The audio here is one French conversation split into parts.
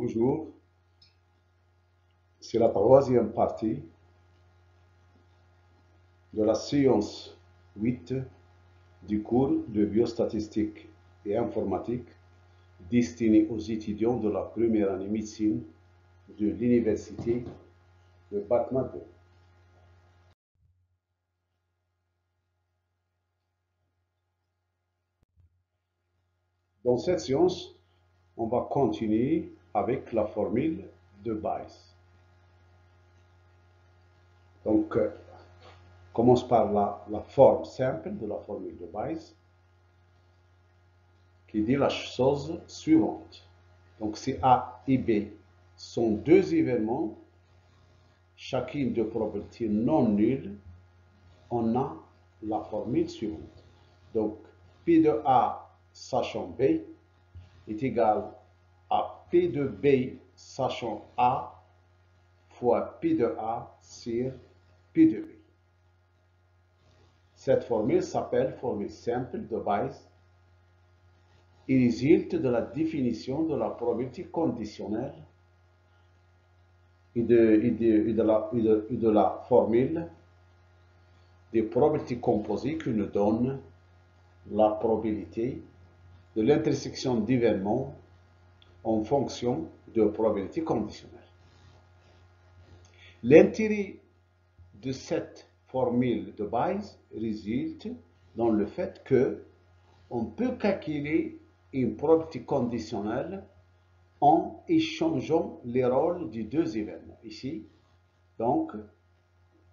Bonjour, c'est la troisième partie de la séance 8 du cours de biostatistique et informatique destiné aux étudiants de la première année médecine de l'université de Bac-Mado. Dans cette séance, on va continuer avec la formule de Bayes. Donc, commence par la forme simple de la formule de Bayes qui dit la chose suivante. Donc, si A et B sont deux événements, chacune de probabilité non nulle, on a la formule suivante. Donc, P de A sachant B est égal à P de B sachant A fois P de A sur P de B. Cette formule s'appelle formule simple de Bayes et résulte de la définition de la probabilité conditionnelle et de la formule des probabilités composées qui nous donne la probabilité de l'intersection d'événements en fonction de probabilité conditionnelle. L'intérêt de cette formule de Bayes résulte dans le fait que on peut calculer une probabilité conditionnelle en échangeant les rôles des deux événements. Ici, donc,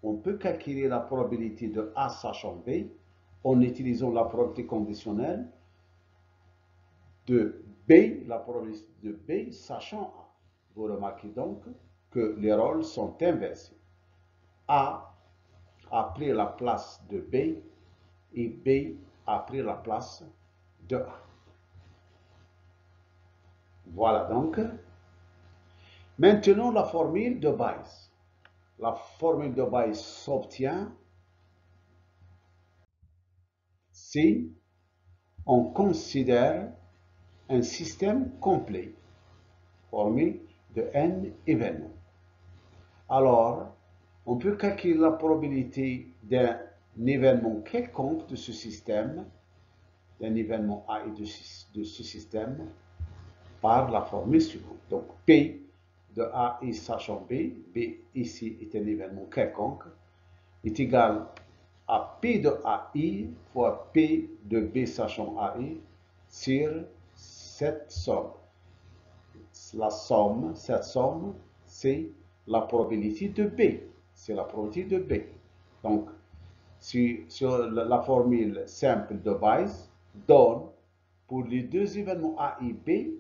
on peut calculer la probabilité de A sachant B en utilisant la probabilité conditionnelle de B, la probabilité de B sachant A. Vous remarquez donc que les rôles sont inversés. A pris la place de B et B a pris la place de A. Voilà donc. Maintenant, la formule de Bayes. La formule de Bayes s'obtient si on considère un système complet, formule de n événements. Alors, on peut calculer la probabilité d'un événement quelconque de ce système, d'un événement A et de ce système, par la formule suivante. Donc, P de A et sachant B, B ici est un événement quelconque, est égal à P de AI fois P de B sachant AI sur cette somme. Cette somme, c'est la probabilité de B. C'est la probabilité de B. Donc, sur la formule simple de Bayes donne pour les deux événements A et B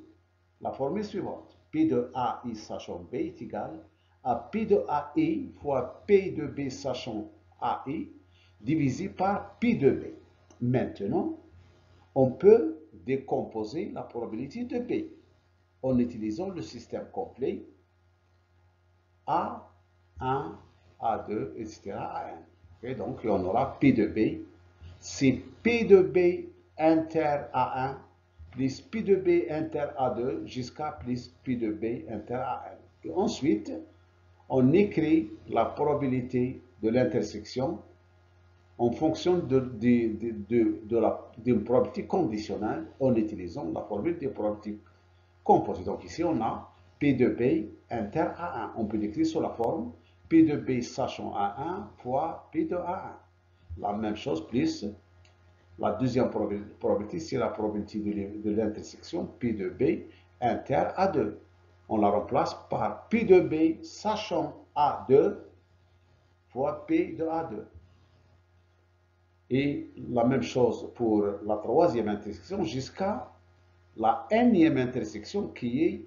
la formule suivante. P de AI sachant B est égal à P de AI fois P de B sachant AI divisé par P de B. Maintenant, on peut décomposer la probabilité de B en utilisant le système complet A1, A2, etc. A1. Okay, donc, on aura P de B. C'est P de B inter A1 plus P de B inter A2 jusqu'à plus P de B inter A1. Et ensuite, on écrit la probabilité de l'intersection en fonction d'une probabilité conditionnelle en utilisant la formule des probabilités composées. Donc ici, on a P de B inter A1. On peut l'écrire sur la forme P de B sachant A1 fois P de A1. La même chose plus la deuxième probabilité, c'est la probabilité de l'intersection P de B inter A2. On la remplace par P de B sachant A2 fois P de A2. Et la même chose pour la troisième intersection jusqu'à la nème intersection qui est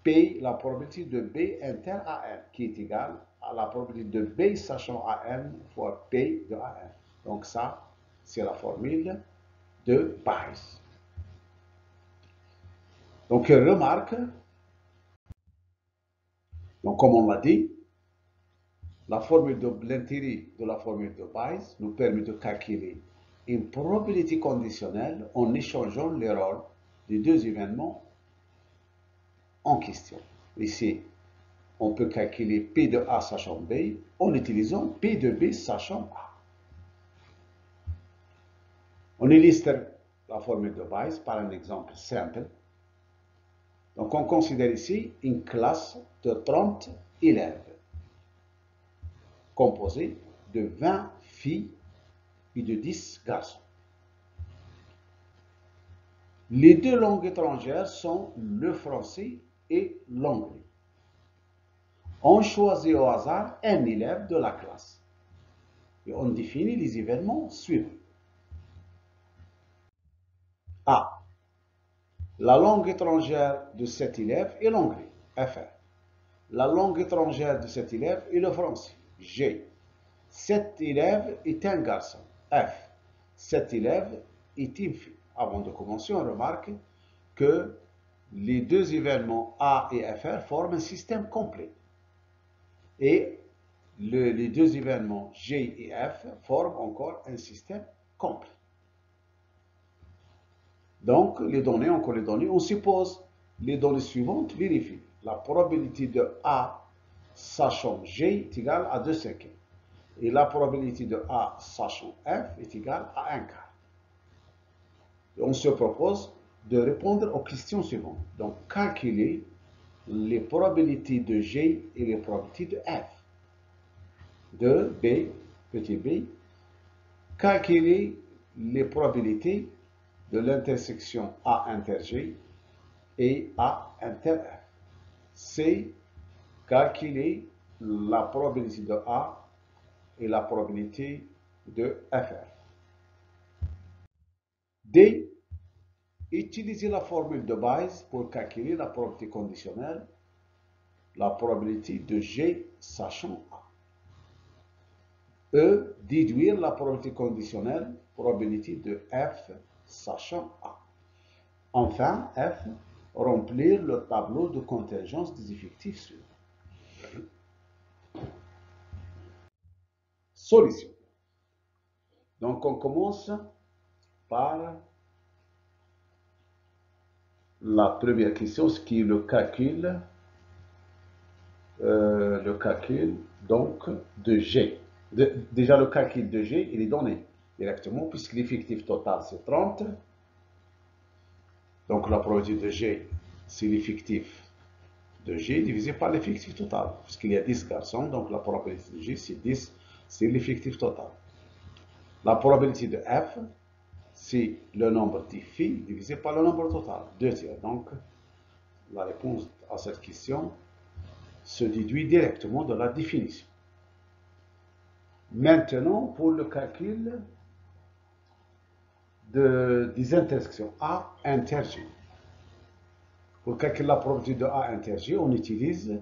P, la probabilité de B inter AN, qui est égale à la probabilité de B sachant AN fois P de AN. Donc ça, c'est la formule de Bayes. Donc remarque, donc comme on l'a dit, l'intérêt de la formule de Bayes nous permet de calculer une probabilité conditionnelle en échangeant les rôles des deux événements en question. Ici, on peut calculer P de A sachant B en utilisant P de B sachant A. On illustre la formule de Bayes par un exemple simple. Donc, on considère ici une classe de 30 élèves composée de 20 filles et de 10 garçons. Les deux langues étrangères sont le français et l'anglais. On choisit au hasard un élève de la classe et on définit les événements suivants. A. La langue étrangère de cet élève est l'anglais, FR. La langue étrangère de cet élève est le français, G. Cet élève est un garçon, F. Cet élève est une fille. Avant de commencer, on remarque que les deux événements A et FR forment un système complet. Et les deux événements G et F forment encore un système complet. Donc, les données, encore les données, on suppose les données suivantes, vérifient. La probabilité de A sachant G est égale à 2 cinquièmes. Et la probabilité de A sachant F est égale à 1 quart. Et on se propose de répondre aux questions suivantes. Donc, calculer les probabilités de G et les probabilités de F. De B, petit b, calculer les probabilités de l'intersection A inter G et A inter F. C, calculer la probabilité de A et la probabilité de FR. D, utiliser la formule de Bayes pour calculer la probabilité conditionnelle, la probabilité de G sachant A. E, déduire la probabilité conditionnelle, probabilité de F sachant A. Enfin, F, remplir le tableau de contingence des effectifs suivants. Solution. Donc, on commence par la première question, ce qui est le calcul donc de G. Déjà, le calcul de G, il est donné directement, puisque l'effectif total, c'est 30. Donc, la probabilité de G, c'est l'effectif de G divisé par l'effectif total. Puisqu'il y a 10 garçons, donc la probabilité de G, c'est 10, c'est l'effectif total. La probabilité de F, c'est le nombre de filles divisé par le nombre total, 2 tiers. Donc, la réponse à cette question se déduit directement de la définition. Maintenant, pour le calcul des intersections A inter G. Pour calculer la probabilité de A inter G, on utilise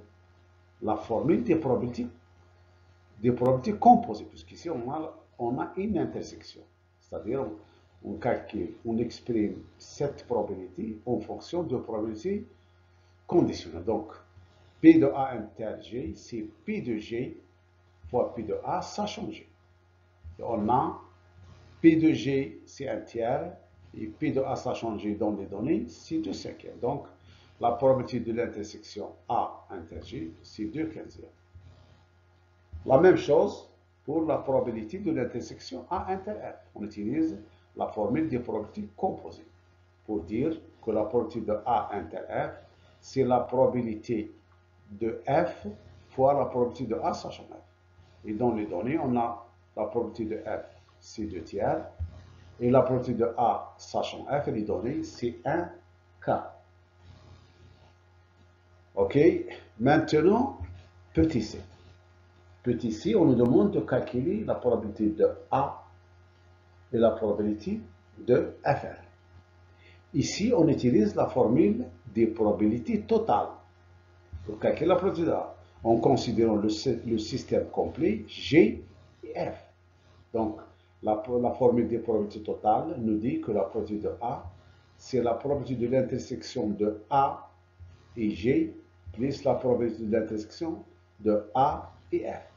la formule des probabilités composées, puisqu'ici on a une intersection. C'est-à-dire, on calcule, on exprime cette probabilité en fonction de probabilité conditionnelle. Donc, P de A inter G, c'est P de G fois P de A sachant G. Et on a P de G, c'est un tiers, et P de A sachant G dans les données, c'est 2 cinquièmes. Donc, la probabilité de l'intersection A inter G, c'est 2 quinzièmes. La même chose pour la probabilité de l'intersection A inter F. On utilise la formule des probabilités composées pour dire que la probabilité de A inter F, c'est la probabilité de F fois la probabilité de A sachant F. Et dans les données, on a la probabilité de F, c'est 2 tiers, et la probabilité de A sachant F, les données, c'est 1 quart. OK? Maintenant, petit c. Petit c, on nous demande de calculer la probabilité de A et la probabilité de FR. Ici, on utilise la formule des probabilités totales pour calculer la probabilité de A, en considérant le système complet G et F. Donc, la formule des probabilités totales nous dit que la probabilité de A, c'est la probabilité de l'intersection de A et G plus la probabilité de l'intersection de A et F.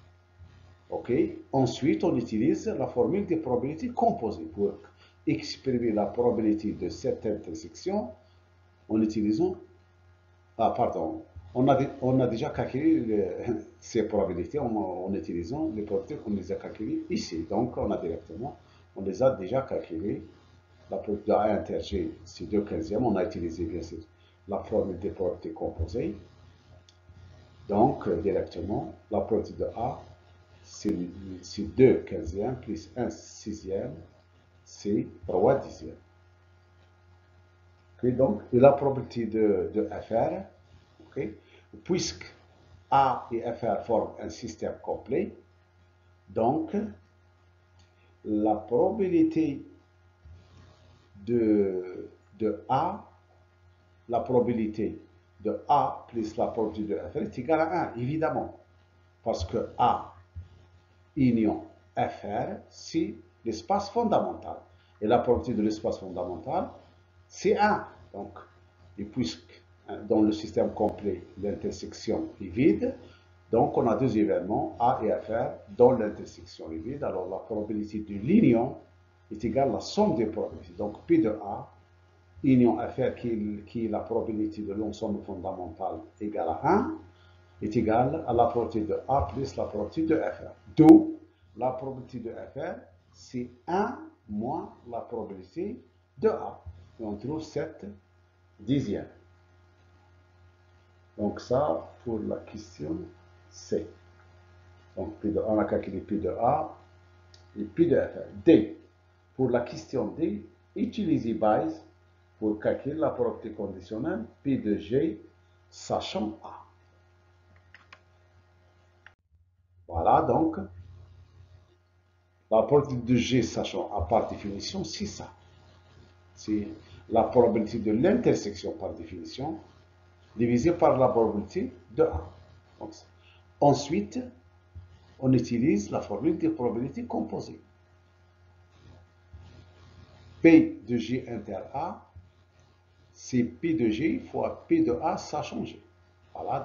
OK? Ensuite, on utilise la formule des probabilités composées pour exprimer la probabilité de cette intersection en utilisant Ah, pardon. On a déjà calculé ces probabilités en utilisant les probabilités qu'on les a calculées ici. Donc, on les a déjà calculées. La probabilité de A inter G, c'est 2 quinzièmes. On a utilisé, bien sûr, la formule des probabilités composées. Donc, directement, la probabilité de A, c'est 2 quinzièmes plus 1 sixième, c'est 3 dixièmes. Okay, donc, et la probabilité de FR, okay, puisque A et FR forment un système complet, donc la probabilité de A, la probabilité de A plus la probabilité de FR est égale à 1, évidemment, parce que A union FR, c'est l'espace fondamental. Et la probabilité de l'espace fondamental, c'est 1. Donc, et puisque dans le système complet, l'intersection est vide, donc on a deux événements, A et FR, dont l'intersection est vide. Alors la probabilité de l'union est égale à la somme des probabilités. Donc P de A, union FR, qui est la probabilité de l'ensemble fondamental égale à 1, est égale à la probabilité de A plus la probabilité de FR. D'où la probabilité de FR, c'est 1 moins la probabilité de A. Et on trouve 7 dixièmes. Donc ça, pour la question C. Donc on a calculé P de A et P de FR. D. Pour la question D, utilisez Bayes pour calculer la probabilité conditionnelle P de G sachant A. Voilà donc la probabilité de G sachant A par définition, c'est ça. C'est la probabilité de l'intersection par définition divisée par la probabilité de A. Donc, ensuite, on utilise la formule des probabilités composées. P de G inter A, c'est P de G fois P de A sachant G. Voilà,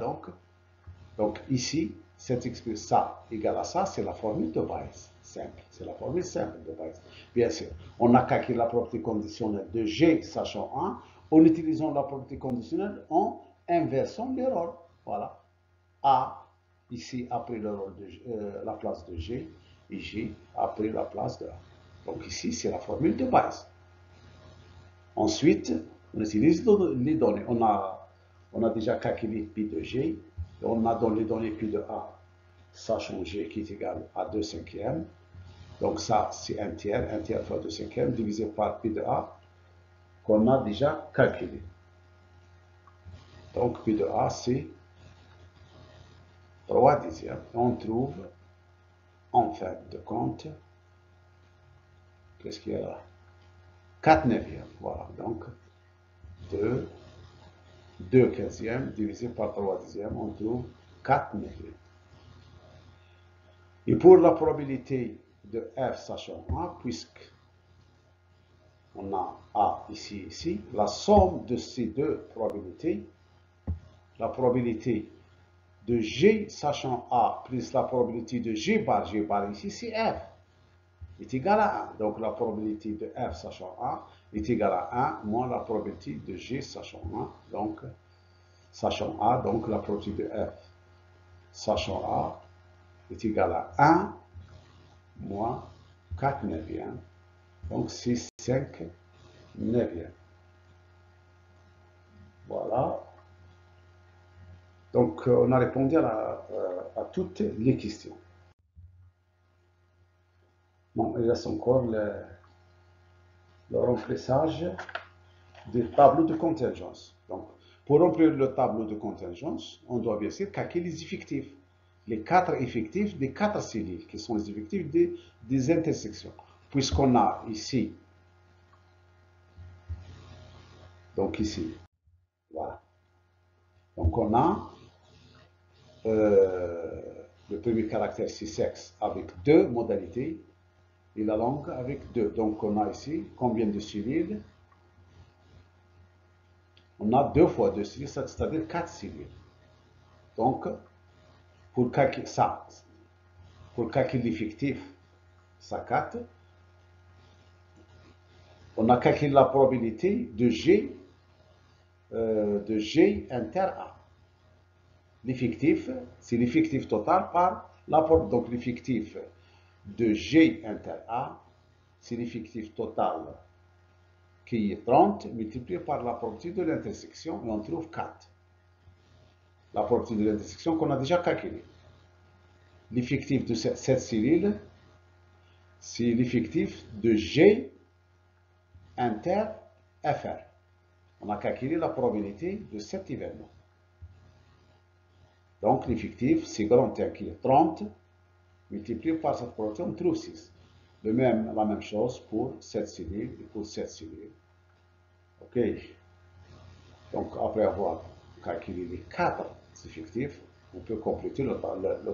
donc ici, cette expression, ça égale à ça, c'est la formule de Bayes. Simple, c'est la formule simple de Bayes. Bien sûr, on a calculé la propriété conditionnelle de G sachant 1 en utilisant la propriété conditionnelle en inversant les rôles. Voilà. A, ici, a pris le rôle de, la place de G, et G a pris la place de A. Donc ici, c'est la formule de Bayes. Ensuite, on utilise les données. On a déjà calculé pi de G. Et on a dans les données pi de A, sachant G qui est égal à 2 cinquièmes. Donc ça, c'est un tiers fois 2 cinquièmes divisé par pi de A qu'on a déjà calculé. Donc pi de A, c'est 3 dixièmes. Et on trouve, en fin de compte, qu'est-ce qu'il y a là? 4 neuvièmes. Voilà, donc 2 quinzièmes divisé par 3 dixièmes, on trouve 4 neuvièmes. Et pour la probabilité de f sachant A, puisque on a A ici, ici, la somme de ces deux probabilités, la probabilité de G sachant A plus la probabilité de G bar ici, c'est F, est égale à 1. Donc la probabilité de F sachant A est égale à 1 moins la probabilité de G sachant A. Donc, sachant A, donc la probabilité de F sachant A est égale à 1 moins 4 neuvièmes. Donc c'est 5 neuvièmes. Voilà. Donc on a répondu à toutes les questions. Bon, il reste encore le remplissage des tableaux de contingence. Donc, pour remplir le tableau de contingence, on doit bien sûr calculer les effectifs. Les 4 effectifs des 4 cellules, qui sont les effectifs des intersections. Puisqu'on a ici, donc ici, voilà. Donc on a le premier caractère, c'est sexe, avec 2 modalités, et la langue avec 2. Donc on a ici combien de cellules? On a 2 fois 2 cellules, c'est-à-dire 4 cellules. Donc, pour calculer ça, pour calculer l'effectif, ça 4, on a calculé la probabilité de G de G inter A. L'effectif, c'est l'effectif total par l'apport. Donc l'effectif de G inter A, c'est l'effectif total qui est 30 multiplié par la propriété de l'intersection et on trouve 4. La propriété de l'intersection qu'on a déjà calculée. L'effectif de cette cellule, c'est l'effectif de G inter FR. On a calculé la probabilité de cet événement. Donc l'effectif, c'est grand T qui est 30, multiplié par cette probabilité, on trouve 6. La même chose pour cette cellule et pour cette cellule. OK. Donc après avoir calculé les 4 effectifs, on peut compléter le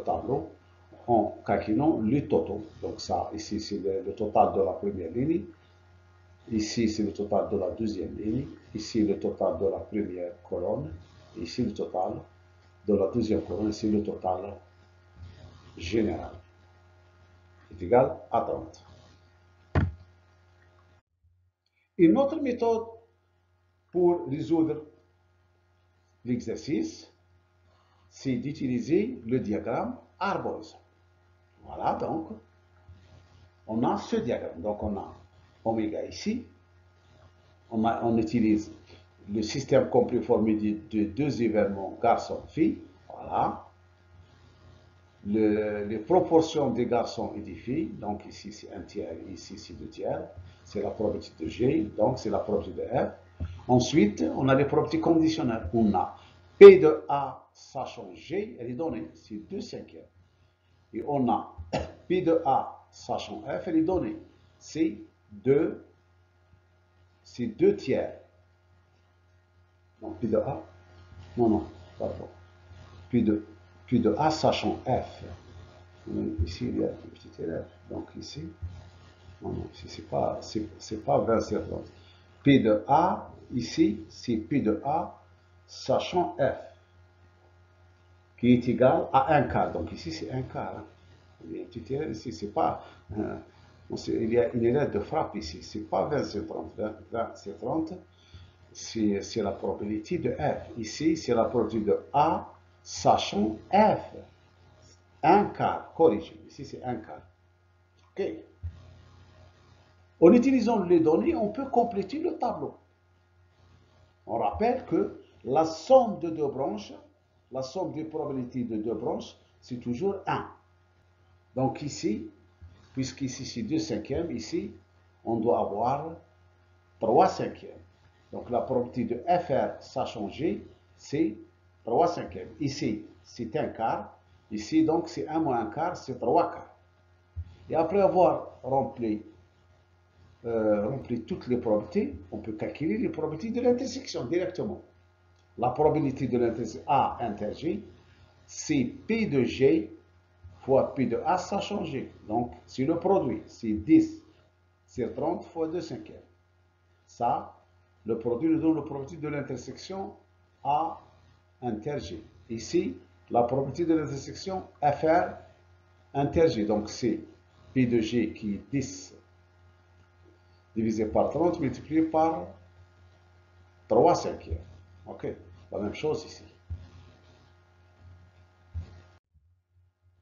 tableau en calculant les totaux. Donc ça, ici, c'est le total de la première ligne. Ici, c'est le total de la deuxième ligne. Ici, le total de la première colonne. Ici, le total de la deuxième colonne. Ici, le total général est égal à 30. Une autre méthode pour résoudre l'exercice, c'est d'utiliser le diagramme arborescent. Voilà, donc, on a ce diagramme. Donc, on a oméga ici. On utilise le système complet formé de deux événements garçon-fille. Voilà. Les proportions des garçons et des filles. Donc, ici, c'est un tiers, ici, c'est 2 tiers. C'est la probabilité de G, donc c'est la probabilité de F. Ensuite, on a les propriétés conditionnelles. On a P de A sachant G, elle est donnée, c'est 2 cinquièmes. Et on a P de A sachant F, elle est donnée, c'est 2 tiers. Donc P de A, non, pardon. P de A sachant F. Ici, il y a une petite erreur. Donc ici, non, ici, c'est pas 20 sur 30. P de A, ici, c'est P de A sachant F, qui est égal à 1 quart. Donc ici, c'est 1 quart. Hein. Il y a une petite erreur ici, c'est pas... il y a une erreur de frappe ici. C'est pas 20 sur 30. 20 sur 30, c'est la probabilité de F. Ici, c'est la probabilité de A sachant F. 1 quart, corrigé. Ici, c'est 1 quart. OK. En utilisant les données, on peut compléter le tableau. On rappelle que la somme de deux branches, la somme des probabilités de deux branches, c'est toujours 1. Donc ici, puisqu'ici c'est 2 cinquièmes, ici, on doit avoir 3 cinquièmes. Donc la probabilité de FR, ça a changé, c'est 3 cinquièmes. Ici, c'est 1 quart. Ici, donc, c'est 1 moins 1 quart, c'est 3 quarts. Et après avoir rempli toutes les probabilités, on peut calculer les probabilités de l'intersection directement. La probabilité de l'intersection A inter G, c'est P de G fois P de A, ça a changé. Donc, c'est le produit. C'est 10 sur 30 fois 2 cinquièmes. Ça, le produit nous donne la probabilité de l'intersection A inter G. Ici, la probabilité de l'intersection FR inter G. Donc, c'est P de G qui est 10 divisé par 30 multiplié par 3 cinquièmes. OK. La même chose ici.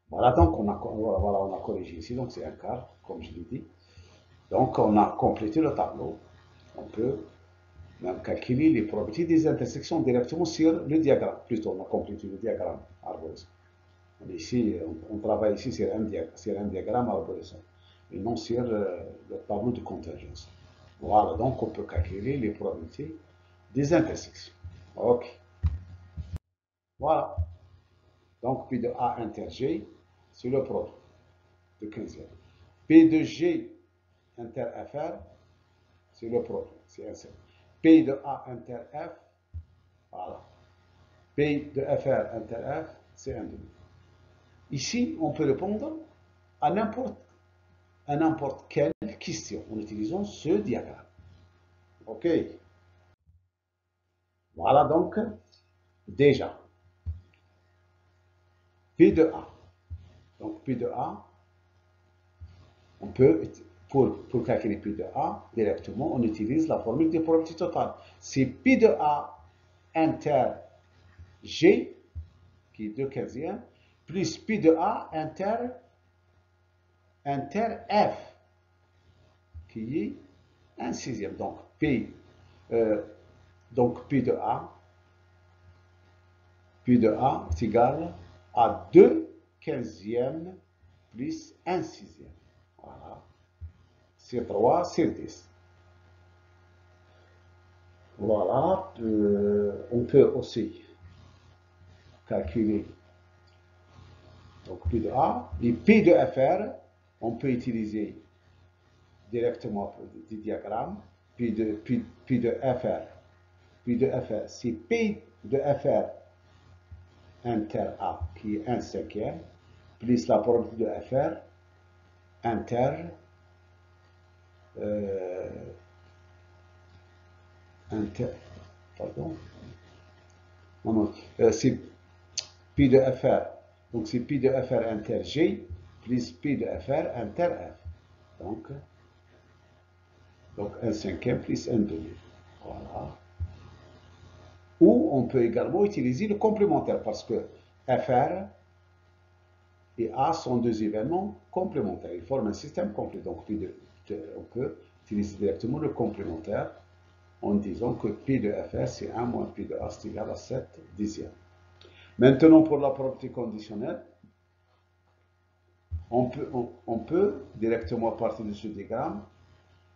Voilà, donc on a corrigé ici. Donc, c'est 1 quart, comme je l'ai dit. Donc, on a complété le tableau. On peut même calculer les probabilités des intersections directement sur le diagramme. Plutôt, on a complété le diagramme arborescent. Ici, on travaille ici sur un diagramme arborescent et non sur le tableau de contingence. Voilà, donc on peut calculer les probabilités des intersections. OK. Voilà. Donc, P de A inter G, c'est le produit de 15e. P de G inter FR, c'est le produit, c'est un seul. P de A inter F, voilà. P de FR inter F, c'est un demi. Ici, on peut répondre à n'importe quelle question en utilisant ce diagramme. OK. Voilà donc déjà P de A. Donc P de A, on peut, pour calculer P de A, directement, on utilise la formule des probabilités totales. C'est P de A inter G, qui est 2 quinzièmes, plus pi de A inter F, qui est 1 sixième. Donc, pi de A, est égal à 2 quinzièmes plus 1 sixième. Voilà. C'est 3 sur 10. Voilà. On peut aussi calculer donc pi de A. Et pi de FR, on peut utiliser directement du diagramme. Pi de FR. Pi de FR, c'est pi de FR inter A, qui est 1 cinquième, plus la probabilité de FR inter pardon, non, c'est pi de FR, donc c'est pi de FR inter G plus pi de FR inter F, donc 1 cinquième plus 1 demi, voilà. Ou on peut également utiliser le complémentaire, parce que FR et A sont deux événements complémentaires, ils forment un système complet, donc on peut utiliser directement le complémentaire en disant que pi de FR c'est 1 moins pi de A c'est égal à 7 dixièmes. Maintenant, pour la propriété conditionnelle, on peut directement à partir de ce diagramme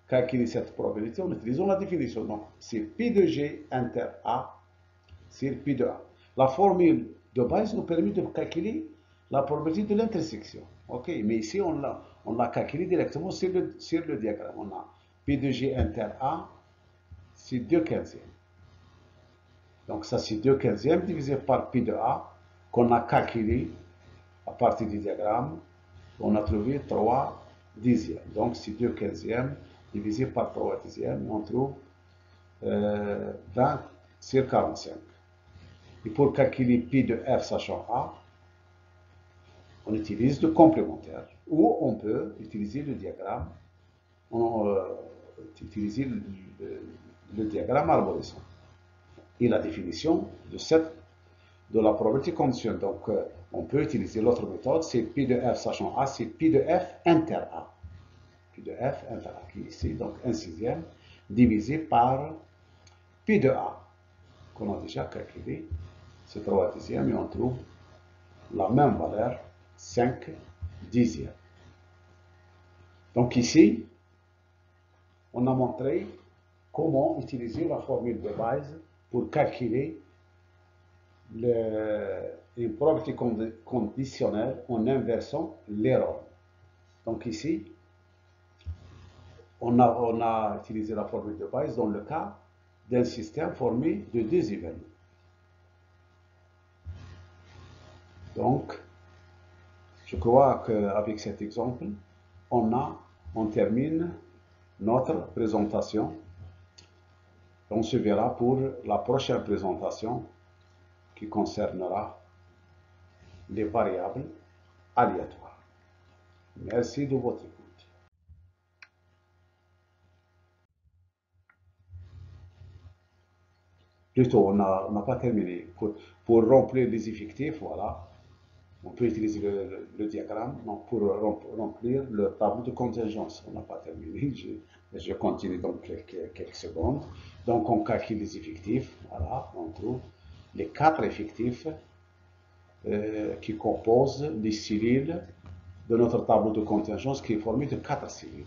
calculer cette probabilité en utilisant la définition. Donc, c'est pi de G inter A sur pi de A. La formule de base nous permet de calculer la probabilité de l'intersection. Ok, mais ici, on l'a calculé directement sur le diagramme. On a pi de G inter A, c'est 2 quinzièmes. Donc, ça, c'est 2 quinzièmes divisé par pi de A qu'on a calculé à partir du diagramme. On a trouvé 3 dixièmes. Donc, c'est 2 quinzièmes divisé par 3 dixièmes. On trouve 20 sur 45. Et pour calculer pi de F sachant A, on utilise le complémentaire. Ou on peut utiliser le diagramme. Utiliser le diagramme arborescent. Et la définition de la probabilité conditionnelle. Donc, on peut utiliser l'autre méthode, c'est pi de F sachant A, c'est pi de F inter A. Pi de F inter A, qui est ici, donc 1 sixième, divisé par pi de A, qu'on a déjà calculé, c'est 3 dixièmes, et on trouve la même valeur, 5 dixièmes. Donc ici, on a montré comment utiliser la formule de base pour calculer une probabilité conditionnelle en inversant les rôles. Donc ici, on a utilisé la formule de base dans le cas d'un système formé de 2 événements. Donc, je crois qu'avec cet exemple, on termine notre présentation. On se verra pour la prochaine présentation qui concernera les variables aléatoires. Merci de votre écoute. Plutôt, on n'a pas terminé. Pour remplir les effectifs, voilà, on peut utiliser le diagramme. Donc, pour remplir le tableau de contingence, on n'a pas terminé. Je continue donc quelques secondes. Donc, on calcule les effectifs. Voilà, on trouve les 4 effectifs qui composent les cellules de notre tableau de contingence qui est formé de 4 cellules.